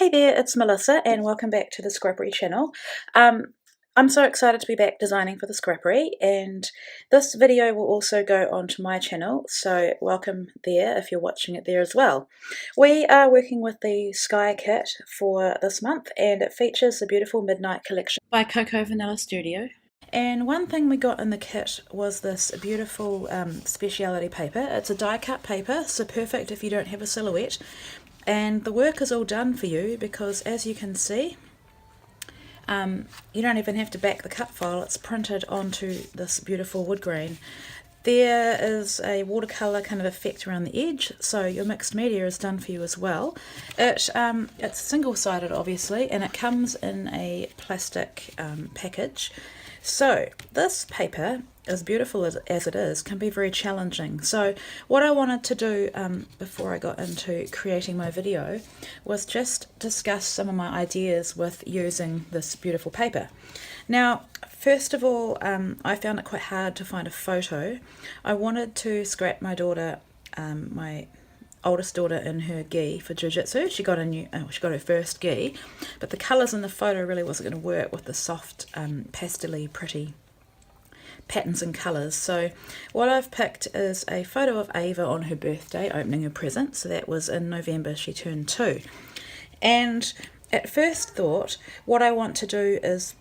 Hey there, it's Melissa and welcome back to the Scrappery channel. I'm so excited to be back designing for the Scrappery, and this video will also go onto my channel, so welcome there if you're watching it there as well. We are working with the Skye kit for this month, and it features the beautiful Midnight collection by Cocoa Vanilla Studio. And one thing we got in the kit was this beautiful speciality paper. It's a die cut paper, so perfect if you don't have a silhouette. And the work is all done for you because, as you can see, you don't even have to back the cut file. It's printed onto this beautiful wood grain. There is a watercolour kind of effect around the edge, so your mixed media is done for you as well. It's single-sided, obviously, and it comes in a plastic package. So this paper, as beautiful as it is, can be very challenging. So what I wanted to do before I got into creating my video was just discuss some of my ideas with using this beautiful paper. Now, first of all, I found it quite hard to find a photo. I wanted to scrap my daughter, my oldest daughter, in her gi for jiu-jitsu. She got her first gi, but the colours in the photo really wasn't going to work with the soft, pastel-y, pretty patterns and colours. So what I've picked is a photo of Ava on her birthday opening her present. So that was in November, she turned 2. And at first thought, what I want to do is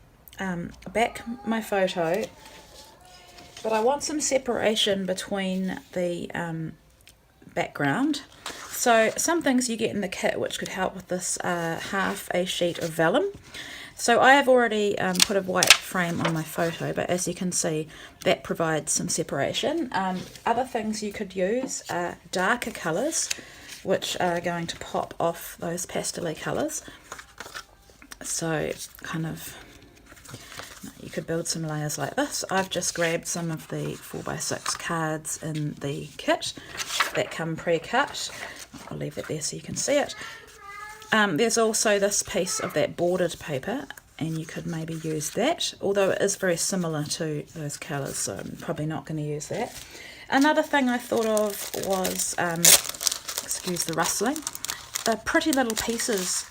back my photo, but I want some separation between the background. So some things you get in the kit which could help with this half a sheet of vellum. So I have already put a white frame on my photo, but as you can see, that provides some separation. Other things you could use are darker colours, which are going to pop off those pastel-y colours. So kind of, you could build some layers like this. I've just grabbed some of the 4x6 cards in the kit that come pre-cut. I'll leave it there so you can see it. There's also this piece of that bordered paper, and you could maybe use that, although it is very similar to those colours, so I'm probably not going to use that. Another thing I thought of was, excuse the rustling, the pretty little pieces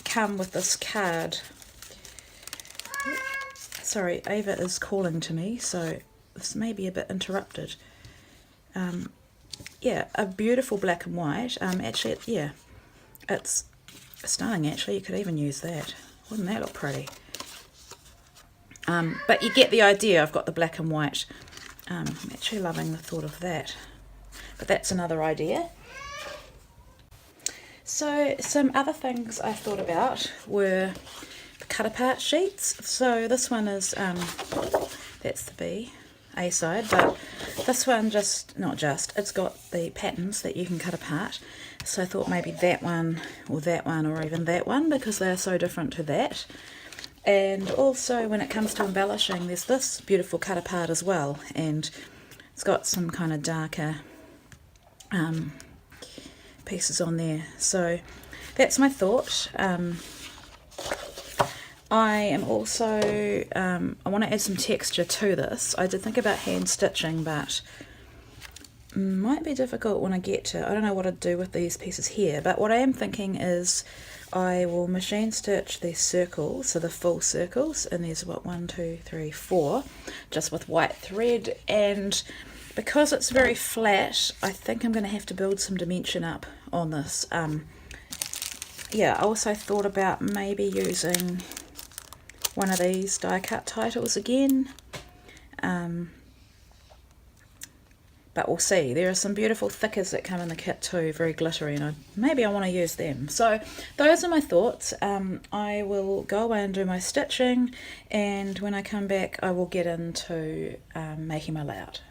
come with this card. Sorry, Ava is calling to me, so this may be a bit interrupted. Yeah, a beautiful black and white. Actually, yeah, it's stunning, actually. You could even use that. Wouldn't that look pretty? But you get the idea. I've got the black and white. I'm actually loving the thought of that. But that's another idea. So some other things I thought about were the cut apart sheets. So this one is, that's the B, A side, but this one it's got the patterns that you can cut apart. So I thought maybe that one, or even that one, because they're so different to that. And also when it comes to embellishing, there's this beautiful cut apart as well, and it's got some kind of darker pieces on there. So that's my thought. I am also, I want to add some texture to this. I did think about hand stitching, but might be difficult when I get to, I don't know what I'd do with these pieces here, but what I am thinking is I will machine stitch these circles, so the full circles, and there's what, 1, 2, 3, 4, just with white thread. And because it's very flat, I think I'm going to have to build some dimension up on this. Yeah, I also thought about maybe using one of these die cut titles again, but we'll see. There are some beautiful thickers that come in the kit too, very glittery, and maybe I want to use them. So those are my thoughts. I will go away and do my stitching, and when I come back I will get into making my layout.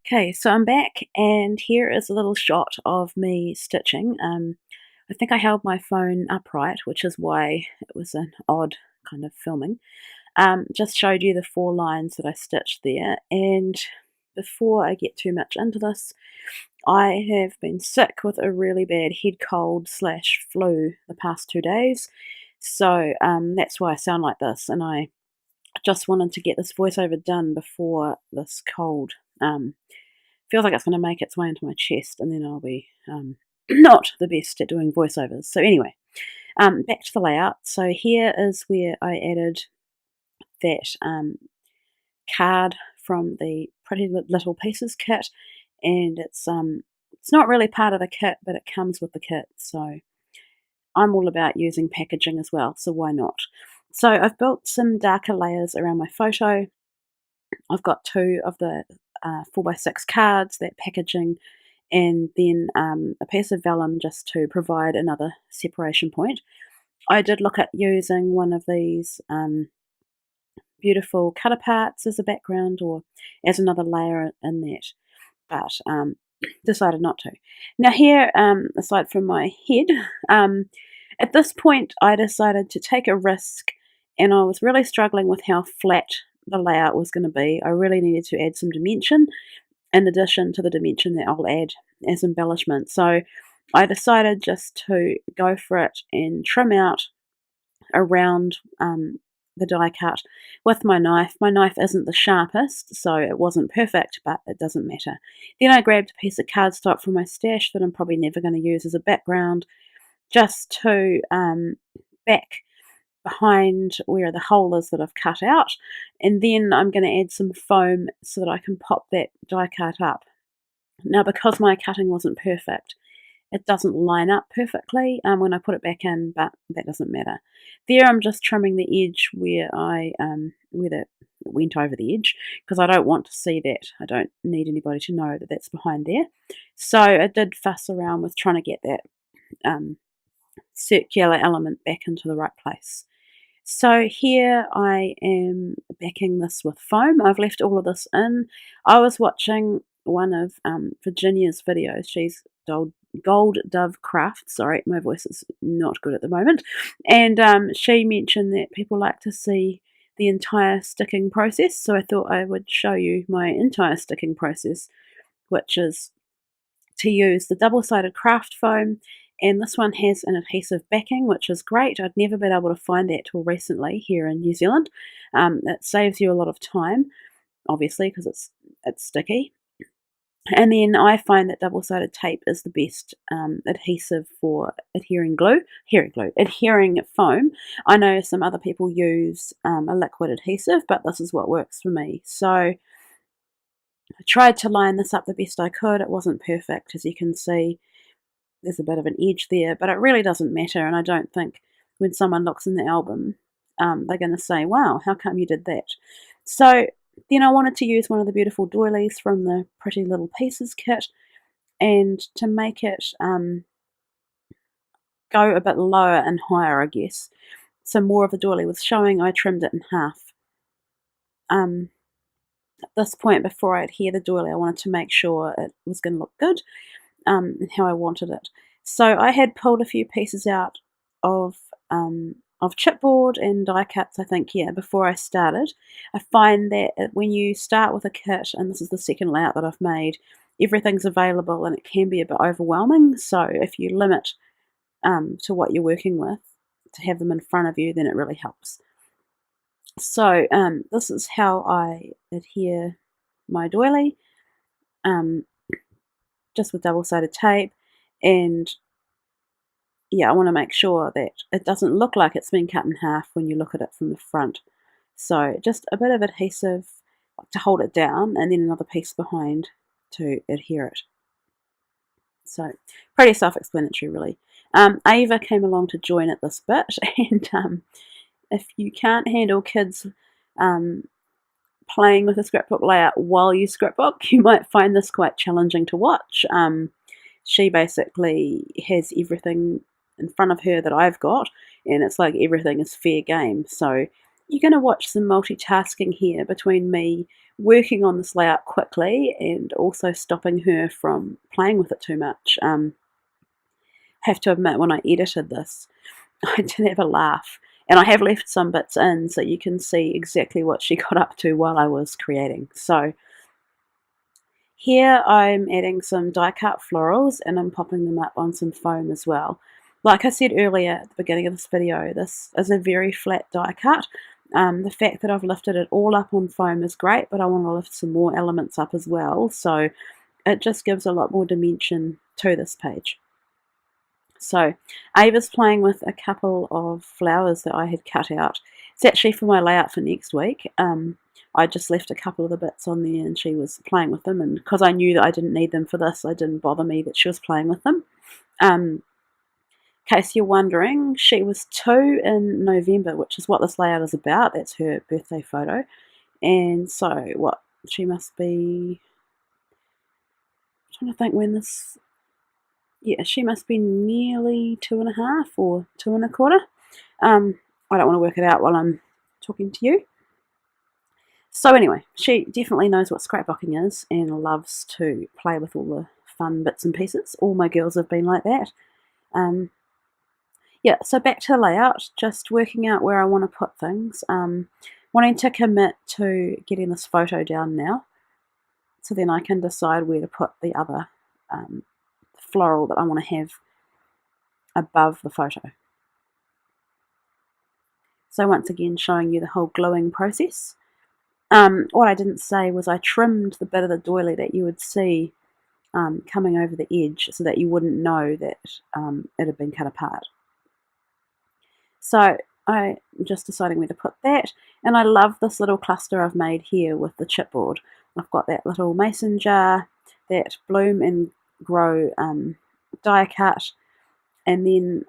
Okay, so I'm back, and here is a little shot of me stitching. I think I held my phone upright, which is why it was an odd kind of filming. Just showed you the 4 lines that I stitched there, and before I get too much into this, I have been sick with a really bad head cold / flu the past 2 days, so that's why I sound like this, and I just wanted to get this voiceover done before this cold feels like it's going to make its way into my chest, and then I'll be not the best at doing voiceovers. So anyway, Back to the layout. So here is where I added that card from the Pretty Little Pieces kit, and it's not really part of the kit, but it comes with the kit. So I'm all about using packaging as well, so why not? So I've built some darker layers around my photo. I've got 2 of the 4x6 cards, that packaging, and then a piece of vellum just to provide another separation point. I did look at using one of these beautiful cut aparts as a background or as another layer in that, but decided not to. Now here, aside from my head, at this point I decided to take a risk, and I was really struggling with how flat the layout was going to be. I really needed to add some dimension in addition to the dimension that I'll add as embellishment. So I decided just to go for it and trim out around the die cut with my knife. My knife isn't the sharpest, so it wasn't perfect, but it doesn't matter. Then I grabbed a piece of cardstock from my stash that I'm probably never going to use as a background, just to back behind where the hole is that I've cut out, and then I'm going to add some foam so that I can pop that die cut up. Now, because my cutting wasn't perfect, it doesn't line up perfectly when I put it back in, but that doesn't matter. There I'm just trimming the edge where it went over the edge, because I don't want to see that. I don't need anybody to know that that's behind there. So I did fuss around with trying to get that circular element back into the right place. So here I am backing this with foam. I've left all of this in. I was watching one of Virginia's videos. She's Gold Dove Craft. Sorry, my voice is not good at the moment. And she mentioned that people like to see the entire sticking process. So I thought I would show you my entire sticking process, which is to use the double-sided craft foam. And this one has an adhesive backing, which is great. I'd never been able to find that till recently here in New Zealand. It saves you a lot of time, obviously, because it's sticky. And then I find that double-sided tape is the best adhesive for adhering foam. I know some other people use a liquid adhesive, but this is what works for me. So I tried to line this up the best I could. It wasn't perfect, as you can see. There's a bit of an edge there, but it really doesn't matter, and I don't think when someone looks in the album they're going to say, wow, how come you did that? So then I wanted to use one of the beautiful doilies from the Pretty Little Pieces kit, and to make it go a bit lower and higher, I guess, so more of the doily was showing, I trimmed it in half. At this point, before I adhere the doily, I wanted to make sure it was going to look good, and how I wanted it. So I had pulled a few pieces out of chipboard and die cuts, I think, before I started. I find that when you start with a kit, and this is the second layout that I've made, everything's available and it can be a bit overwhelming. So if you limit to what you're working with, to have them in front of you, then it really helps. So this is how I adhere my doily. Just with double-sided tape, and I want to make sure that it doesn't look like it's been cut in half when you look at it from the front. So just a bit of adhesive to hold it down, and then another piece behind to adhere it. So pretty self-explanatory, really. Ava came along to join at this bit, and if you can't handle kids playing with a scrapbook layout while you scrapbook, you might find this quite challenging to watch. She basically has everything in front of her that I've got, and it's like everything is fair game. So you're going to watch some multitasking here between me working on this layout quickly and also stopping her from playing with it too much. Have to admit, when I edited this, I did have a laugh. And I have left some bits in so you can see exactly what she got up to while I was creating. So here I'm adding some die cut florals, and I'm popping them up on some foam as well. Like I said earlier at the beginning of this video, this is a very flat die cut. The fact that I've lifted it all up on foam is great, but I want to lift some more elements up as well. So it just gives a lot more dimension to this page. So Ava's playing with a couple of flowers that I had cut out. It's actually for my layout for next week. I just left a couple of the bits on there and she was playing with them, and because I knew that I didn't need them for this, it didn't bother me that she was playing with them. In case you're wondering, she was 2 in November, which is what this layout is about. That's her birthday photo. And so what, she must be, I'm trying to think when this, yeah, she must be nearly 2.5 or 2.25. I don't want to work it out while I'm talking to you. So anyway, she definitely knows what scrapbooking is and loves to play with all the fun bits and pieces. All my girls have been like that. Yeah, so back to the layout, just working out where I want to put things. Wanting to commit to getting this photo down now, so then I can decide where to put the other floral that I want to have above the photo. So once again, showing you the whole gluing process. What I didn't say was I trimmed the bit of the doily that you would see coming over the edge so that you wouldn't know that it had been cut apart. So I'm just deciding where to put that, and I love this little cluster I've made here with the chipboard. I've got that little mason jar, that bloom and grow die cut, and then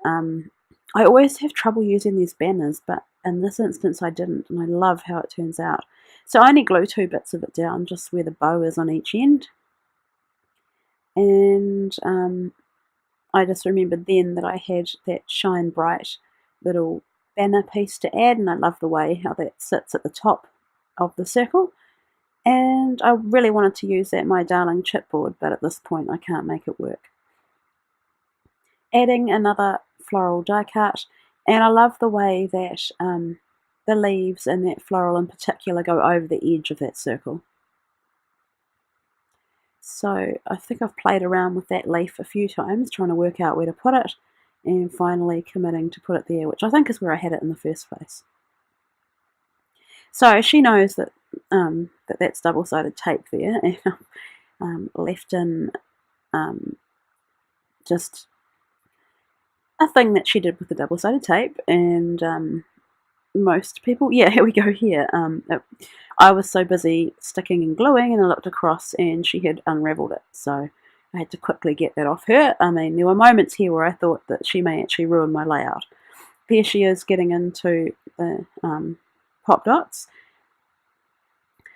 I always have trouble using these banners, but in this instance I didn't, and I love how it turns out. So I only glue 2 bits of it down, just where the bow is on each end. And I just remembered then that I had that Shine Bright little banner piece to add, and I love the way how that sits at the top of the circle. And I really wanted to use that My Darling chipboard, but at this point I can't make it work. Adding another floral die cut, and I love the way that the leaves and that floral in particular go over the edge of that circle. So I think I've played around with that leaf a few times, trying to work out where to put it, and finally committing to put it there, which I think is where I had it in the first place. So she knows that that's double-sided tape there, and left in just a thing that she did with the double-sided tape, and most people, yeah, here we go here. I was so busy sticking and gluing, and I looked across and she had unravelled it, so I had to quickly get that off her. I mean, there were moments here where I thought that she may actually ruin my layout. There she is getting into the pop dots.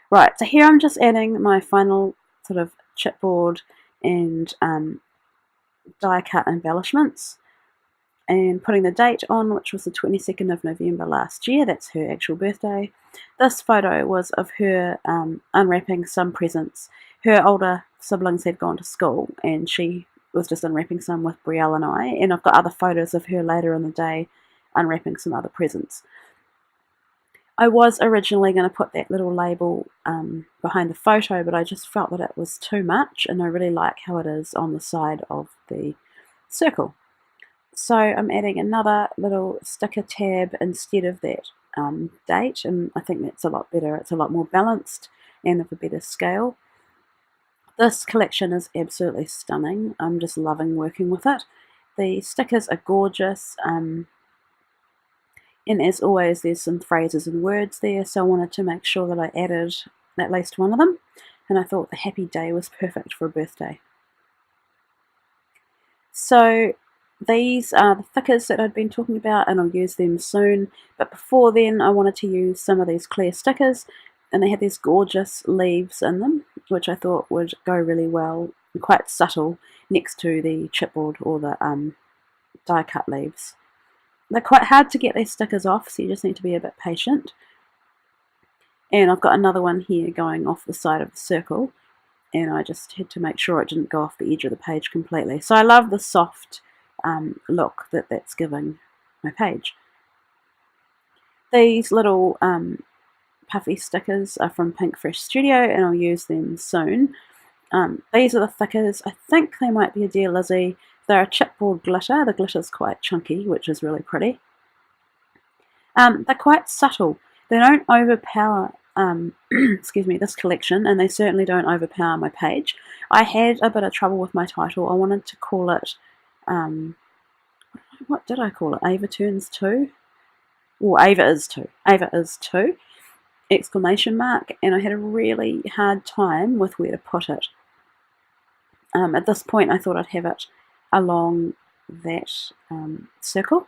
Right, so here I'm just adding my final sort of chipboard and die cut embellishments, and putting the date on, which was the 22nd of November last year. That's her actual birthday. This photo was of her unwrapping some presents. Her older siblings had gone to school, and she was just unwrapping some with Brielle and I, and I've got other photos of her later in the day unwrapping some other presents. I was originally going to put that little label behind the photo, but I just felt that it was too much, and I really like how it is on the side of the circle. So I'm adding another little sticker tab instead of that date, and I think that's a lot better. It's a lot more balanced and of a better scale. This collection is absolutely stunning. I'm just loving working with it. The stickers are gorgeous, and as always there's some phrases and words there, so I wanted to make sure that I added at least one of them, and I thought the happy day was perfect for a birthday. So these are the thickers that I'd been talking about, and I'll use them soon, but before then I wanted to use some of these clear stickers, and they had these gorgeous leaves in them, which I thought would go really well, quite subtle, next to the chipboard or the die cut leaves. They're quite hard to get these stickers off, so you just need to be a bit patient. And I've got another one here going off the side of the circle, and I just had to make sure it didn't go off the edge of the page completely. So I love the soft look that's giving my page. These little puffy stickers are from Pink Fresh Studio, and I'll use them soon. These are the thickers. I think they might be a Dear Lizzie. They're a chipboard glitter. The glitter's quite chunky, which is really pretty. They're quite subtle. They don't overpower excuse me, this collection, and they certainly don't overpower my page. I had a bit of trouble with my title. I wanted to call it what did I call it? Ava turns 2? Or Ava is 2. Ava is 2! Exclamation mark. And I had a really hard time with where to put it. At this point I thought I'd have it along that circle.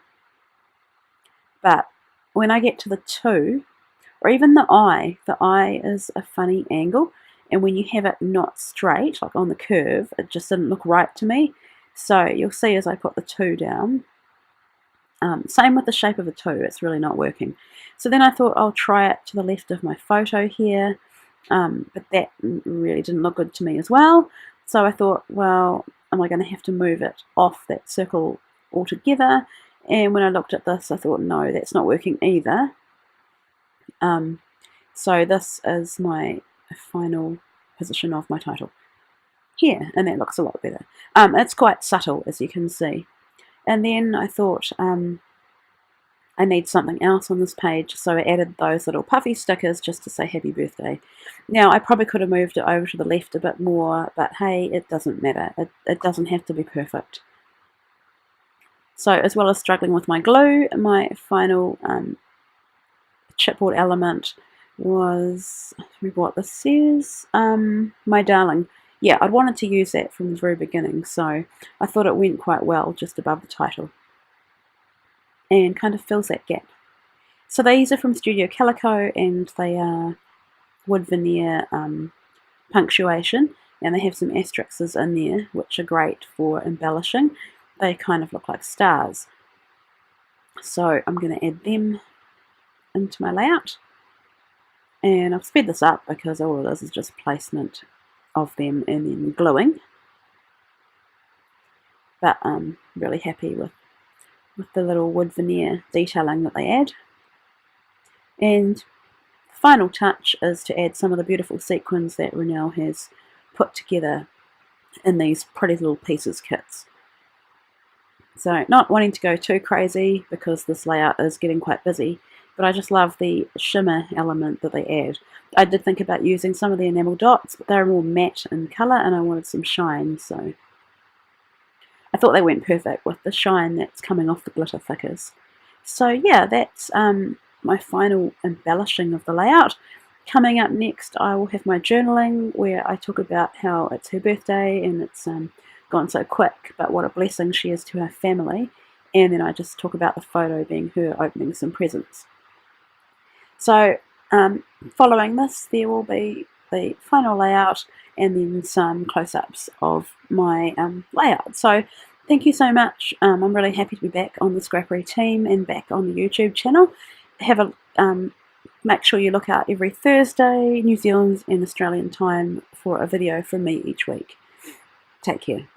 But when I get to the 2, or even the eye is a funny angle, and when you have it not straight, like on the curve, it just didn't look right to me. So you'll see as I put the 2 down, same with the shape of the 2, it's really not working. So then I thought I'll try it to the left of my photo here, but that really didn't look good to me as well. So I thought, well, am I going to have to move it off that circle altogether? And when I looked at this, I thought, no, that's not working either. So this is my final position of my title here, and that looks a lot better. It's quite subtle, as you can see. And then I thought I need something else on this page, so I added those little puffy stickers just to say happy birthday. Now I probably could have moved it over to the left a bit more, but hey, it doesn't matter. It doesn't have to be perfect. So as well as struggling with my glue, my final chipboard element was, I remember what this says, my darling. Yeah, I'd wanted to use that from the very beginning, so I thought it went quite well just above the title and kind of fills that gap. So these are from Studio Calico, and they are wood veneer punctuation, and they have some asterisks in there which are great for embellishing. They kind of look like stars. So I'm going to add them into my layout, and I've sped this up because all of this is just placement of them and then gluing, but I'm really happy with the little wood veneer detailing that they add. And the final touch is to add some of the beautiful sequins that Renelle has put together in these pretty little pieces kits. So not wanting to go too crazy because this layout is getting quite busy, but I just love the shimmer element that they add. I did think about using some of the enamel dots, but they're more matte in colour and I wanted some shine, so I thought they went perfect with the shine that's coming off the glitter thickers. So yeah, that's my final embellishing of the layout. Coming up next, I will have my journaling where I talk about how it's her birthday and it's gone so quick, but what a blessing she is to her family. And then I just talk about the photo being her opening some presents. So following this, there will be the final layout and then some close-ups of my layout. So thank you so much. I'm really happy to be back on the Scrappery team and back on the YouTube channel. Make sure you look out every Thursday, New Zealand and Australian time, for a video from me each week. Take care.